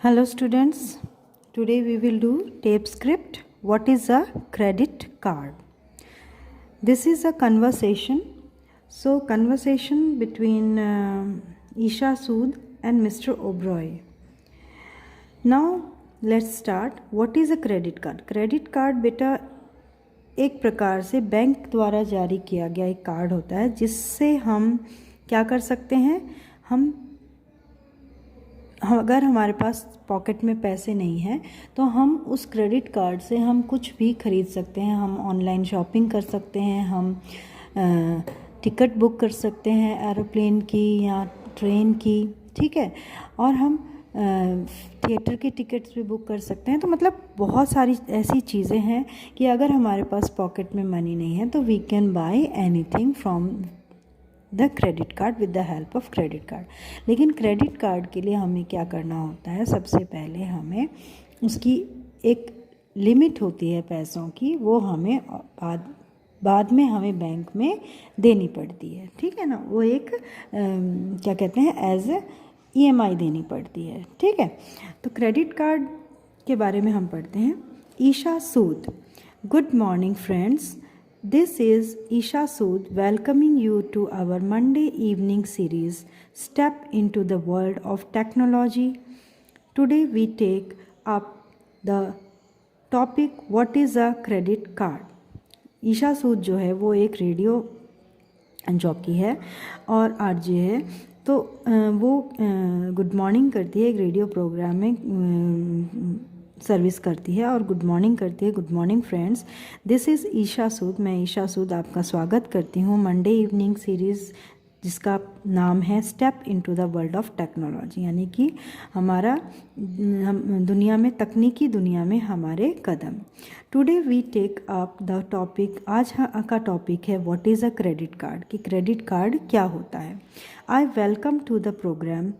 Hello students, today we will do tape script. What is a credit card? This is a conversation. So conversation between Isha Sood and Mr. Oberoi. Now let's start. What is a credit card? Credit card बेटा एक प्रकार से bank द्वारा जारी किया गया एक card होता है जिससे हम क्या कर सकते हैं। हम अगर हमारे पास पॉकेट में पैसे नहीं हैं तो हम उस क्रेडिट कार्ड से हम कुछ भी खरीद सकते हैं। हम ऑनलाइन शॉपिंग कर सकते हैं, हम टिकट बुक कर सकते हैं एरोप्लेन की या ट्रेन की, ठीक है, और हम थिएटर की टिकट्स भी बुक कर सकते हैं। तो मतलब बहुत सारी ऐसी चीज़ें हैं कि अगर हमारे पास पॉकेट में मनी नहीं है तो we can buy anything from the credit card with the help of credit card. लेकिन क्रेडिट कार्ड के लिए हमें क्या करना होता है, सबसे पहले हमें उसकी एक लिमिट होती है पैसों की, वो हमें बाद में हमें बैंक में देनी पड़ती है, ठीक है ना। वो एक क्या कहते हैं एज EMI देनी पड़ती है, ठीक है। तो क्रेडिट कार्ड के बारे में हम पढ़ते हैं। Isha Sood, good morning friends, this is Isha Sood welcoming you to our Monday evening series Step into the World of Technology. Today we take up the topic what is a credit card. Isha Sood जो है वो एक radio jockey है और RJ है। तो वो good morning करती है, एक रेडियो प्रोग्राम में सर्विस करती है और गुड मॉर्निंग करती है। Good morning friends, this is Isha Sood. मैं ईशा सूद आपका स्वागत करती हूँ मंडे इवनिंग सीरीज़ जिसका नाम है step into the world of technology, यानी कि हम दुनिया में तकनीकी दुनिया में हमारे कदम। Today we take up the topic, आज का टॉपिक है what is a credit card, कि क्रेडिट कार्ड क्या होता है। I welcome to the program,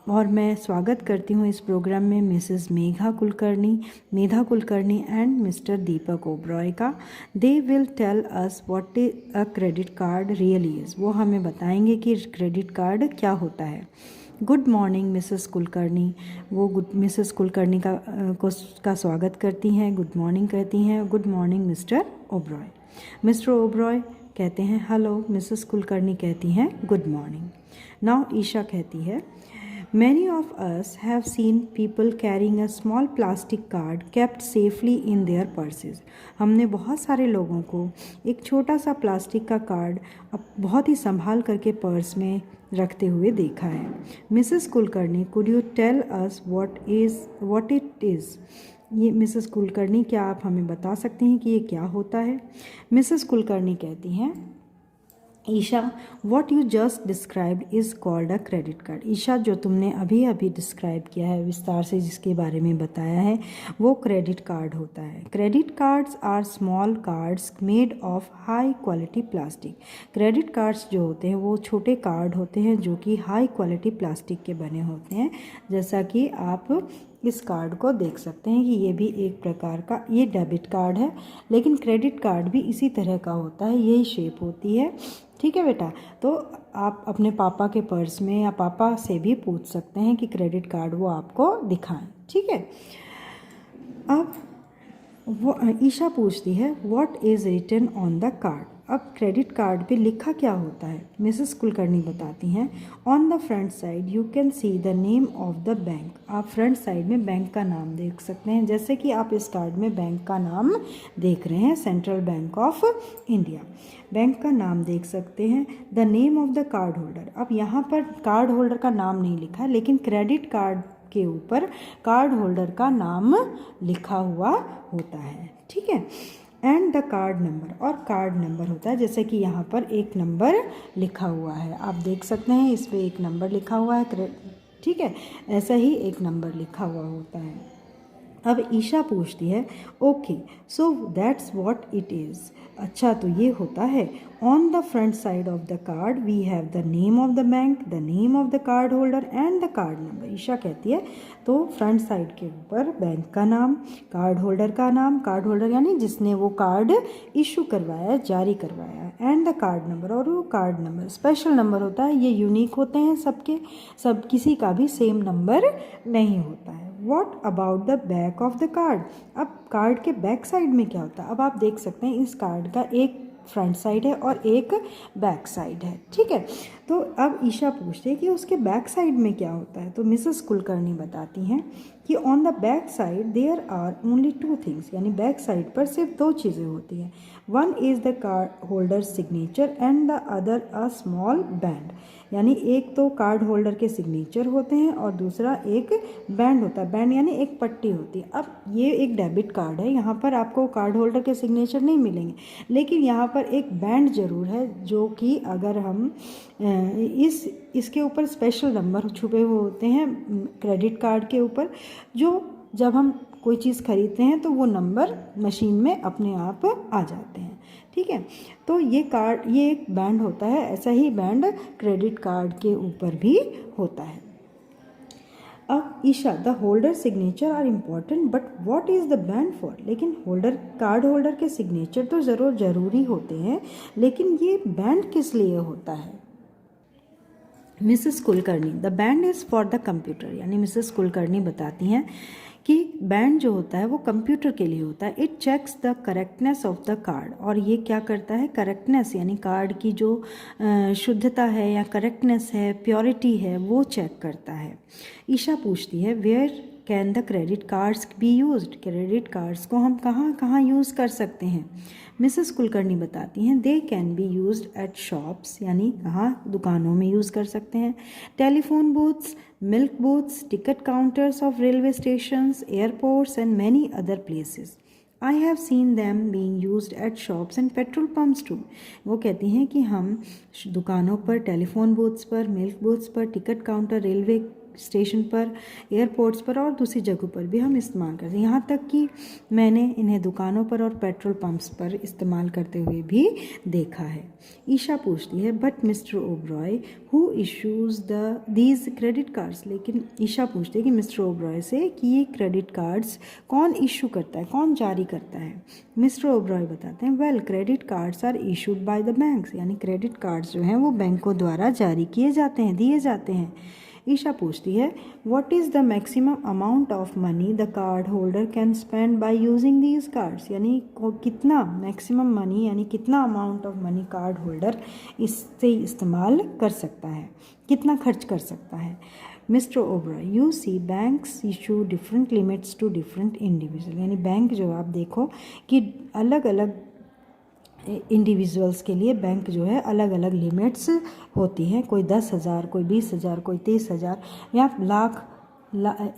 और मैं स्वागत करती हूँ इस प्रोग्राम में mrs Medha Kulkarni and mister Deepak Oberoi का। They will tell us what is a credit card really is, वो हमें बताएंगे कि क्रेडिट कार्ड क्या होता है। गुड मॉर्निंग मिसेस कुलकर्णी, वो मिसेस कुलकर्णी का स्वागत करती हैं, गुड मॉर्निंग कहती हैं। Good morning mister Oberoi. Mister Oberoi कहते हैं हेलो, मिसेस कुलकर्णी कहती हैं गुड मॉर्निंग। नाउ ईशा कहती है Many of us have seen people carrying a small plastic card kept safely in their purses. हमने बहुत सारे लोगों को एक छोटा सा प्लास्टिक का कार्ड बहुत ही संभाल करके पर्स में रखते हुए देखा है। Mrs Kulkarni, could you tell us what it is? ये मिसेस कुलकर्णी, क्या आप हमें बता सकते हैं कि ये क्या होता है? मिसेस कुलकर्णी कहती हैं Isha, what you just described is called a credit card. Isha, जो तुमने अभी डिस्क्राइब किया है विस्तार से, जिसके बारे में बताया है, वो क्रेडिट कार्ड होता है। Credit cards are small cards made of high quality plastic. Credit cards जो होते हैं वो छोटे कार्ड होते हैं जो कि हाई क्वालिटी प्लास्टिक के बने होते हैं। जैसा कि आप इस कार्ड को देख सकते हैं कि ये भी एक प्रकार का, ये डेबिट कार्ड है, लेकिन क्रेडिट कार्ड भी इसी तरह का होता है, यही शेप होती है, ठीक है बेटा। तो आप अपने पापा के पर्स में या पापा से भी पूछ सकते हैं कि क्रेडिट कार्ड वो आपको दिखाएं, ठीक है। अब वो ईशा पूछती है what is written on the card. अब क्रेडिट कार्ड पे लिखा क्या होता है? मिसेस कुलकर्णी बताती हैं on the front side you can see the name of the bank. आप फ्रंट साइड में बैंक का नाम देख सकते हैं, जैसे कि आप इस कार्ड में बैंक का नाम देख रहे हैं, central bank of India, bank का नाम देख सकते हैं। The name of the card holder, अब यहाँ पर कार्ड होल्डर का नाम नहीं लिखा है, लेकिन क्रेडिट कार्ड के ऊपर कार्ड होल्डर का नाम लिखा हुआ होता है, ठीक है। एंड द कार्ड नंबर, और कार्ड नंबर होता है, जैसे कि यहाँ पर एक नंबर लिखा हुआ है, आप देख सकते हैं इस पर एक नंबर लिखा हुआ है, ठीक है, ऐसा ही एक नंबर लिखा हुआ होता है। अब ईशा पूछती है okay so that's what it is. अच्छा, तो ये होता है। On the front side of the card we have the name of the bank, the name of the card holder and the card number. Isha कहती है तो फ्रंट साइड के ऊपर बैंक का नाम, कार्ड होल्डर का नाम, कार्ड होल्डर यानी जिसने वो कार्ड इशू करवाया, जारी करवाया, एंड द कार्ड नंबर, और वो कार्ड नंबर स्पेशल नंबर होता है, ये यूनिक होते हैं सबके, सब किसी का भी सेम नंबर नहीं होता है, what about the back of the card. अब कार्ड के बैक साइड में क्या होता है? अब आप देख सकते हैं इस कार्ड का एक फ्रंट साइड है और एक बैक साइड है, ठीक है। तो अब ईशा पूछती है कि उसके बैक साइड में क्या होता है। तो मिसेस कुलकर्णी बताती हैं कि on the back side there are only 2 things, यानी बैक साइड पर सिर्फ 2 चीज़ें होती हैं। One is the card holder signature and the other a small band, यानी एक तो कार्ड होल्डर के सिग्नेचर होते हैं और दूसरा एक बैंड होता है। बैंड यानी एक पट्टी होती है। अब ये एक डेबिट कार्ड है, यहाँ पर आपको कार्ड होल्डर के सिग्नेचर नहीं मिलेंगे, लेकिन यहाँ पर एक बैंड ज़रूर है, जो कि अगर हम इसके ऊपर स्पेशल नंबर छुपे हुए होते हैं क्रेडिट कार्ड के ऊपर, जो जब हम कोई चीज़ खरीदते हैं तो वो नंबर मशीन में अपने आप आ जाते हैं, ठीक है। तो ये एक बैंड होता है। ऐसा ही बैंड क्रेडिट कार्ड के ऊपर भी होता है। अब Isha, the holder signature are important but what is the band for. लेकिन कार्ड होल्डर के सिग्नेचर तो ज़रूरी होते हैं, लेकिन ये बैंड किस लिए होता है? Mrs Kulkarni, the band is for the computer, यानी मिसेस कुलकर्णी बताती हैं कि बैंड जो होता है वो कंप्यूटर के लिए होता है। It checks the correctness of the card, और ये क्या करता है? करेक्टनेस यानी कार्ड की जो शुद्धता है या करेक्टनेस है, प्योरिटी है, वो चेक करता है। ईशा पूछती है where can the credit cards be used, credit cards को हम कहाँ कहाँ यूज़ कर सकते हैं? मिसेस कुलकर्णी बताती हैं they can be used at shops, यानी कहाँ? दुकानों में यूज़ कर सकते हैं। Telephone booths, milk booths, ticket counters of railway stations, airports and many other places. I have seen them being used at shops and petrol pumps too. वो कहती हैं कि हम दुकानों पर, टेलीफोन बूथ्स पर, मिल्क बूथ्स पर, टिकट काउंटर, रेलवे स्टेशन पर, एयरपोर्ट्स पर और दूसरी जगहों पर भी हम इस्तेमाल करते हैं। यहाँ तक कि मैंने इन्हें दुकानों पर और पेट्रोल पंप्स पर इस्तेमाल करते हुए भी देखा है। ईशा पूछती है but mister Oberoi who issues these credit cards. लेकिन ईशा पूछती है कि मिस्टर ओबरॉय से कि ये क्रेडिट कार्ड्स कौन इशू करता है, कौन जारी करता है? मिस्टर ओबरॉय बताते हैं well credit cards are issued by the banks, यानी क्रेडिट कार्ड्स जो हैं वो बैंकों द्वारा जारी किए जाते हैं, दिए जाते हैं। ईशा पूछती है what is the maximum amount of money the card holder can spend by using these cards, यानी कितना मैक्सिमम मनी, यानी कितना amount of money card holder इससे इस्तेमाल कर सकता है, कितना खर्च कर सकता है? Mr Oberoi you see banks issue different limits to different individual, यानी बैंक जो आप देखो कि अलग अलग इंडिविजुअल्स के लिए बैंक जो है अलग अलग लिमिट्स होती हैं। कोई 10,000, कोई 20,000, कोई 30,000 या लाख,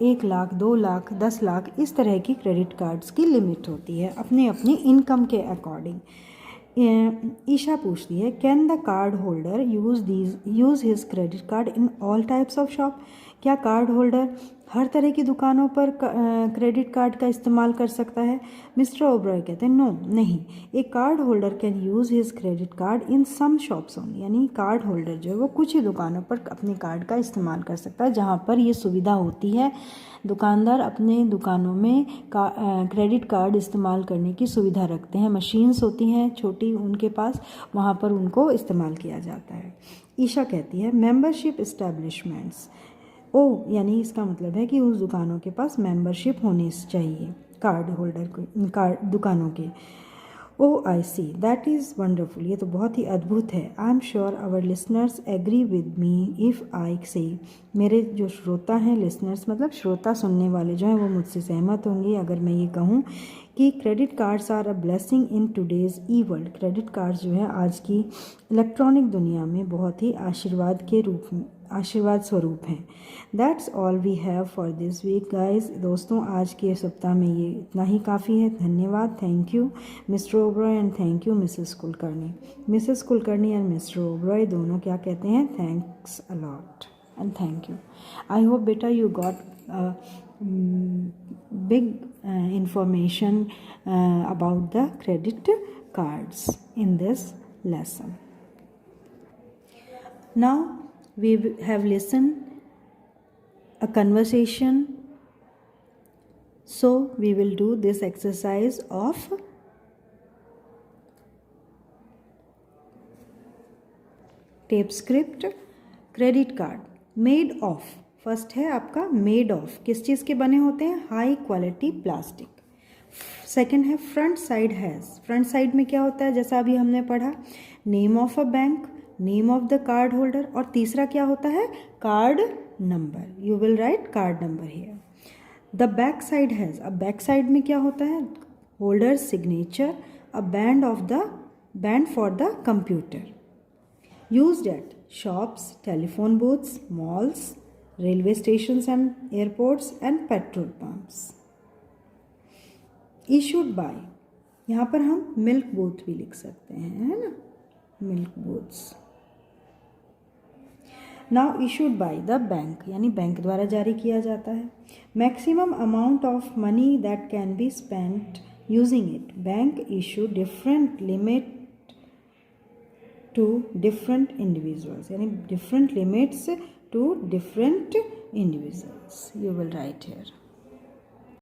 1 लाख, 2 लाख, 10 लाख, इस तरह की क्रेडिट कार्ड्स की लिमिट होती है अपनी अपनी इनकम के अकॉर्डिंग। ईशा पूछती है can the card holder use his credit card in all types of shop, क्या कार्ड होल्डर हर तरह की दुकानों पर क्रेडिट कार्ड का इस्तेमाल कर सकता है? मिस्टर ओबरॉय कहते हैं नो, नहीं। एक card holder can use his credit card in some shops only, यानी कार्ड होल्डर जो है वो कुछ ही दुकानों पर अपने कार्ड का इस्तेमाल कर सकता है जहाँ पर ये सुविधा होती है। दुकानदार अपने दुकानों में क्रेडिट कार्ड इस्तेमाल करने की सुविधा रखते हैं, मशीन्स होती हैं छोटी उनके पास, वहाँ पर उनको इस्तेमाल किया जाता है। ईशा कहती है मेंबरशिप इस्टेब्लिशमेंट्स, यानी इसका मतलब है कि उस दुकानों के पास मेंबरशिप होनी चाहिए कार्ड होल्डर को, कार्ड दुकानों के। I see, that is wonderful, ये तो बहुत ही अद्भुत है। I am sure our listeners agree with me if I say, मेरे जो श्रोता हैं, लिसनर्स मतलब श्रोता, सुनने वाले जो हैं, वो मुझसे सहमत होंगे अगर मैं ये कहूँ कि credit cards are a blessing in today's e world. Credit cards जो है आज की इलेक्ट्रॉनिक दुनिया में बहुत ही आशीर्वाद स्वरूप हैं। That's all we have for this week guys. दोस्तों आज के सप्ताह में ये इतना ही काफ़ी है। धन्यवाद, thank you mister Oberoi and thank you mrs Kulkarni. Mrs Kulkarni and mister Oberoi दोनों क्या कहते हैं? Thanks a lot and thank you. I hope बेटा you got big information about the credit cards in this lesson. Now we have listened a conversation, so we will do this exercise of tape script. Credit card made of, first है आपका made of, किस चीज़ के बने होते हैं, high quality plastic. Second है front side has, front side में क्या होता है, जैसा अभी हमने पढ़ा, name of a bank, name of the card holder, और तीसरा क्या होता है, card number, you will write card number here. The back side has, अब बैक साइड में क्या होता है, holder signature, a band for the computer, used eight shops, telephone booths, malls, railway stations and airports and petrol pumps. Issued by, यहाँ पर हम milk booth भी लिख सकते हैं, है ना, milk booths. Now issued by the bank, यानी बैंक द्वारा जारी किया जाता है। Maximum amount of money that can be spent using it, bank issue different limit to different individuals, यानी different limits to different individuals, you will write here.